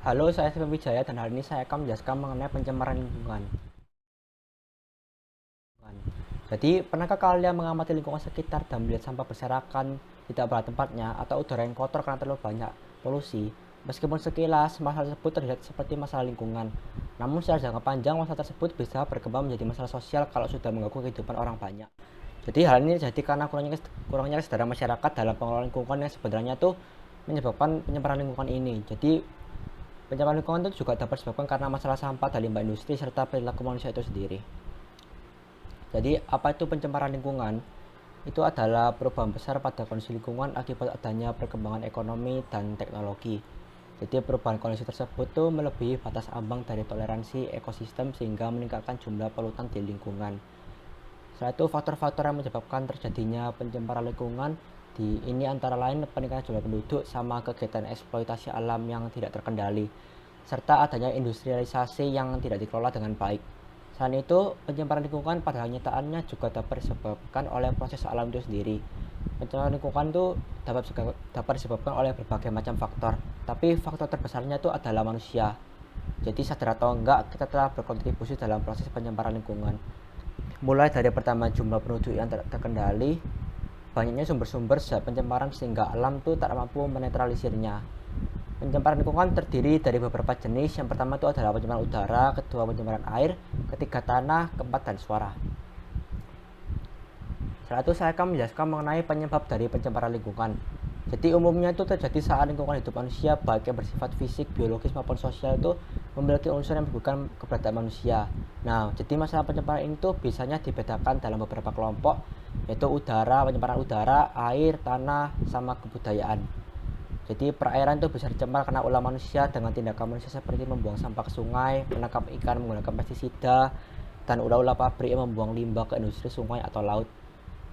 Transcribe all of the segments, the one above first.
Halo, saya Steven Wijaya dan hari ini saya akan menjelaskan mengenai pencemaran lingkungan. Jadi, pernahkah kalian mengamati lingkungan sekitar dan melihat sampah berserakan tidak pada tempatnya atau udara yang kotor karena terlalu banyak polusi? Meskipun sekilas masalah tersebut terlihat seperti masalah lingkungan, namun secara jangka panjang masalah tersebut bisa berkembang menjadi masalah sosial kalau sudah mengganggu kehidupan orang banyak. Jadi hal ini terjadi karena kurangnya kesadaran masyarakat dalam pengelolaan lingkungan yang sebenarnya tuh menyebabkan pencemaran lingkungan ini. Jadi pencemaran lingkungan itu juga dapat disebabkan karena masalah sampah dan limbah industri serta perilaku manusia itu sendiri. Jadi, apa itu pencemaran lingkungan? Itu adalah perubahan besar pada kondisi lingkungan akibat adanya perkembangan ekonomi dan teknologi. Jadi, perubahan kondisi tersebut tuh melebihi batas ambang dari toleransi ekosistem sehingga meningkatkan jumlah polutan di lingkungan. Selain itu, faktor-faktor yang menyebabkan terjadinya pencemaran lingkungan ini antara lain peningkatan jumlah penduduk sama kegiatan eksploitasi alam yang tidak terkendali, serta adanya industrialisasi yang tidak dikelola dengan baik. Selain itu, pencemaran lingkungan pada kenyataannya juga dapat disebabkan oleh proses alam itu sendiri. Pencemaran lingkungan itu dapat disebabkan oleh berbagai macam faktor, tapi faktor terbesarnya itu adalah manusia. Jadi sadar atau enggak, kita telah berkontribusi dalam proses pencemaran lingkungan. Mulai dari pertama jumlah penduduk yang terkendali, banyaknya sumber-sumber zat pencemaran sehingga alam itu tak mampu menetralisirnya. Pencemaran lingkungan terdiri dari beberapa jenis. Yang pertama itu adalah pencemaran udara, kedua pencemaran air, ketiga tanah, keempat dan suara. Setelah itu saya akan menjelaskan mengenai penyebab dari pencemaran lingkungan. Jadi umumnya itu terjadi saat lingkungan hidup manusia baik yang bersifat fisik, biologis maupun sosial itu memiliki unsur yang bukan keberadaan manusia. Nah, jadi masalah pencemaran ini tuh biasanya dibedakan dalam beberapa kelompok, yaitu udara, pencemaran udara, air, tanah, sama kebudayaan. Jadi perairan itu bisa dicemar karena ulah manusia dengan tindakan manusia seperti membuang sampah ke sungai, menangkap ikan menggunakan pestisida, dan ulah-ulah pabrik yang membuang limbah ke industri sungai atau laut.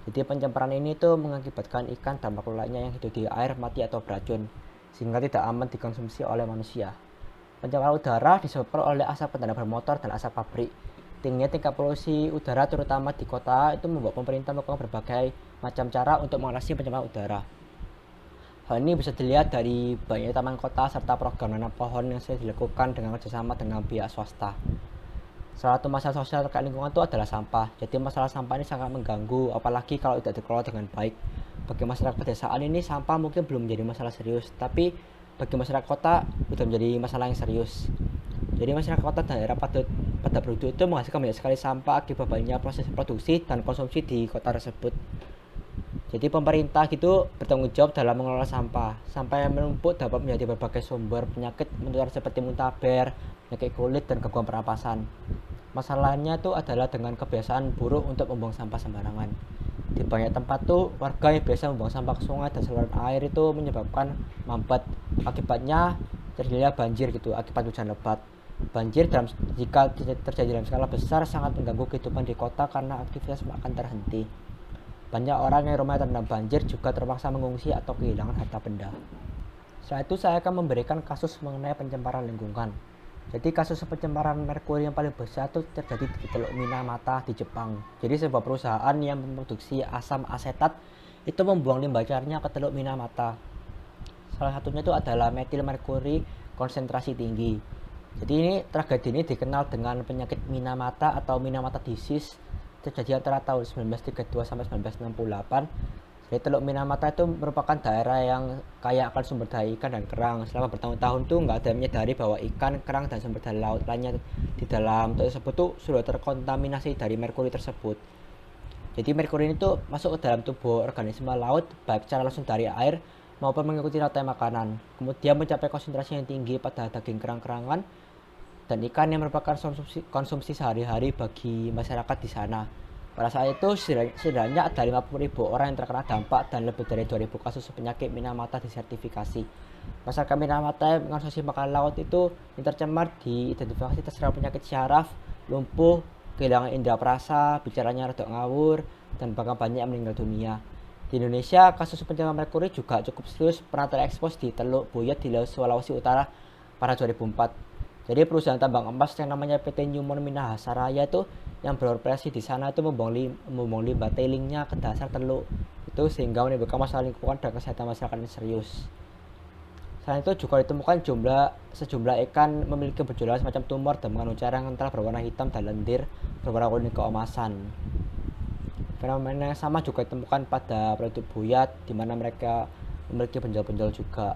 Jadi pencemaran ini tuh mengakibatkan ikan dan makhluk lainnya yang hidup di air mati atau beracun, sehingga tidak aman dikonsumsi oleh manusia. Pencemaran udara disebabkan oleh asap kendaraan bermotor dan asap pabrik. Tingginya tingkat polusi udara terutama di kota itu membuat pemerintah melakukan berbagai macam cara untuk mengatasi pencemaran udara. Hal ini bisa dilihat dari banyaknya taman kota serta program nanam pohon yang sudah dilakukan dengan kerjasama dengan pihak swasta. Salah satu masalah sosial terkait lingkungan itu adalah sampah. Jadi masalah sampah ini sangat mengganggu, apalagi kalau tidak dikelola dengan baik. Bagi masyarakat pedesaan ini sampah mungkin belum menjadi masalah serius, tapi bagi masyarakat kota sudah menjadi masalah yang serius. Jadi masyarakat kota dan daerah padat penduduk itu menghasilkan banyak sekali sampah akibat banyaknya proses produksi dan konsumsi di kota tersebut. Jadi pemerintah gitu bertanggung jawab dalam mengelola sampah. Sampah yang menumpuk dapat menjadi berbagai sumber penyakit menular seperti muntaber, penyakit kulit, dan gangguan pernapasan. Masalahnya tuh adalah dengan kebiasaan buruk untuk membuang sampah sembarangan. Di banyak tempat tuh warga yang biasa membuang sampah ke sungai dan saluran air itu menyebabkan mampet. Akibatnya terjadinya banjir gitu akibat hujan lebat. Banjir jika terjadi dalam skala besar sangat mengganggu kehidupan di kota karena aktivitas akan terhenti. Banyak orang yang rumahnya terendam banjir juga terpaksa mengungsi atau kehilangan harta benda. Setelah itu saya akan memberikan kasus mengenai pencemaran lingkungan. Jadi kasus pencemaran merkuri yang paling besar itu terjadi di Teluk Minamata di Jepang. Jadi sebuah perusahaan yang memproduksi asam asetat itu membuang limbah cairnya ke Teluk Minamata. Salah satunya itu adalah metil merkuri konsentrasi tinggi. Jadi ini tragedi ini dikenal dengan penyakit Minamata atau Minamata disease, terjadi antara tahun 1932 sampai 1968. Jadi Teluk Minamata itu merupakan daerah yang kaya akan sumber daya ikan dan kerang. Selama bertahun-tahun tuh nggak ada yang menyadari bahwa ikan, kerang, dan sumber daya laut lainnya di dalam tersebut tuh sudah terkontaminasi dari merkuri tersebut. Jadi merkuri ini tuh masuk ke dalam tubuh organisme laut baik secara langsung dari air maupun mengikuti rantai makanan. Kemudian mencapai konsentrasi yang tinggi pada daging kerang-kerangan dan ikan yang merupakan konsumsi sehari-hari bagi masyarakat di sana. Pada saat itu setidaknya ada 50.000 orang yang terkena dampak dan lebih dari 2.000 kasus penyakit Minamata disertifikasi. Masyarakat Minamata yang mengonsumsi makanan laut itu yang tercemar diidentifikasi terserang penyakit syaraf, lumpuh, kehilangan indera perasa, bicaranya rada ngawur, dan bahkan banyak yang meninggal dunia. Di Indonesia, kasus pencemaran merkuri juga cukup serius pernah terekspos di Teluk Buyut di Laut Sulawesi Utara pada 2004. Jadi perusahaan tambang emas yang namanya PT Newmont Minahasa Raya itu yang beroperasi di sana itu membuang limbah tailingnya ke dasar teluk itu sehingga menimbulkan masalah lingkungan dan kesehatan masyarakat yang serius. Selain itu juga ditemukan sejumlah ikan memiliki berjolak semacam tumor dan mengandung cairan kental berwarna hitam dan lendir berwarna kuning keemasan. Fenomena yang sama juga ditemukan pada produk buyat, di mana mereka memiliki benjol-benjol juga.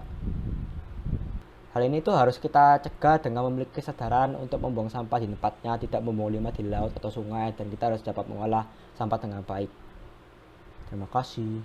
Hal ini tuh harus kita cegah dengan memiliki kesadaran untuk membuang sampah di tempatnya, tidak membuang limbah di laut atau sungai, dan kita harus dapat mengolah sampah dengan baik. Terima kasih.